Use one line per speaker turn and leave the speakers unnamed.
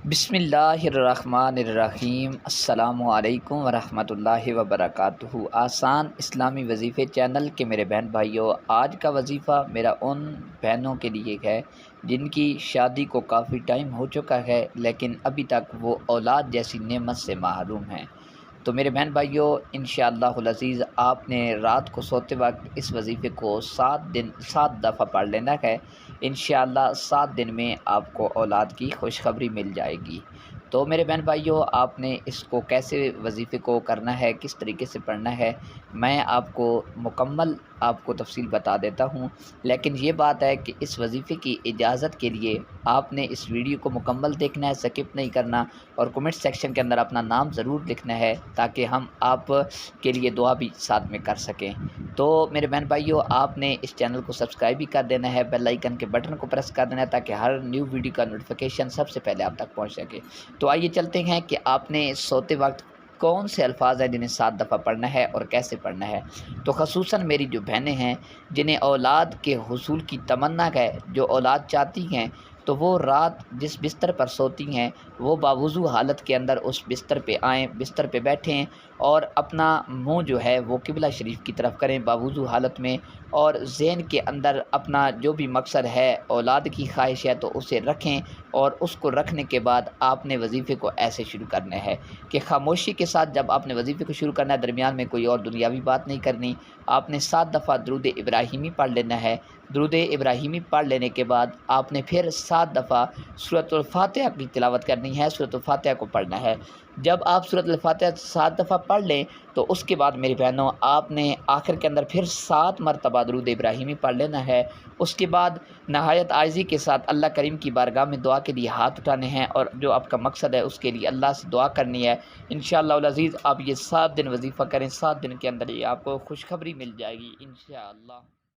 بسم اللہ الرحمن الرحیم۔ السلام علیکم ورحمۃ اللہ وبرکاتہ۔ آسان اسلامی وظیفے چینل کے میرے بہن بھائیوں، آج کا وظیفہ میرا ان بہنوں کے لیے ہے جن کی شادی کو کافی ٹائم ہو چکا ہے لیکن ابھی تک وہ اولاد جیسی نعمت سے محروم ہیں۔ تو میرے بہن بھائیوں، انشاءاللہ العزیز آپ نے رات کو سوتے وقت اس وظیفے کو 7 دفعہ پڑھ لینا ہے۔ انشاءاللہ 7 دن میں آپ کو اولاد کی خوشخبری مل جائے گی۔ تو میرے بہن بھائیوں، آپ نے اس کو کیسے وظیفے کو کرنا ہے، کس طریقے سے پڑھنا ہے، میں آپ کو مکمل تفصیل بتا دیتا ہوں۔ لیکن یہ بات ہے کہ اس وظیفے کی اجازت کے لیے آپ نے اس ویڈیو کو مکمل دیکھنا ہے، سکپ نہیں کرنا، اور کمنٹ سیکشن کے اندر اپنا نام ضرور لکھنا ہے تاکہ ہم آپ کے لیے دعا بھی ساتھ میں کر سکیں۔ تو میرے بہن بھائیوں، آپ نے اس چینل کو سبسکرائب بھی کر دینا ہے، بیل آئیکن کے بٹن کو پریس کر دینا ہے تاکہ ہر نیو ویڈیو کا نوٹیفیکیشن سب سے پہلے آپ تک پہنچ سکے۔ تو آئیے چلتے ہیں کہ آپ نے سوتے وقت کون سے الفاظ ہیں جنہیں 7 دفعہ پڑھنا ہے اور کیسے پڑھنا ہے۔ تو خصوصاً میری جو بہنیں ہیں جنہیں اولاد کے حصول کی تمنا ہے، جو اولاد چاہتی ہیں، تو وہ رات جس بستر پر سوتی ہیں وہ باوضو حالت کے اندر اس بستر پہ آئیں، بستر پہ بیٹھیں اور اپنا منہ جو ہے وہ قبلہ شریف کی طرف کریں باوضو حالت میں، اور ذہن کے اندر اپنا جو بھی مقصد ہے، اولاد کی خواہش ہے، تو اسے رکھیں۔ اور اس کو رکھنے کے بعد آپ نے وظیفے کو ایسے شروع کرنا ہے کہ خاموشی کے ساتھ جب آپ نے وظیفے کو شروع کرنا ہے، درمیان میں کوئی اور دنیاوی بات نہیں کرنی۔ آپ نے 7 دفعہ درود ابراہیمی پڑھ لینا ہے۔ درود ابراہیمی پڑھ لینے کے بعد آپ نے پھر 7 دفعہ سورۃ الفاتحہ کی تلاوت کرنی ہے، سورۃ الفاتحہ کو پڑھنا ہے۔ جب آپ سورۃ الفاتحہ 7 دفعہ پڑھ لیں تو اس کے بعد میری بہنوں، آپ نے آخر کے اندر پھر 7 مرتبہ درود ابراہیمی پڑھ لینا ہے۔ اس کے بعد نہایت عاجزی کے ساتھ اللہ کریم کی بارگاہ میں دعا کے لیے ہاتھ اٹھانے ہیں اور جو آپ کا مقصد ہے اس کے لیے اللہ سے دعا کرنی ہے۔ انشاءاللہ العزیز آپ یہ 7 دن وظیفہ کریں، 7 دن کے اندر یہ آپ کو خوشخبری مل جائے گی انشاءاللہ۔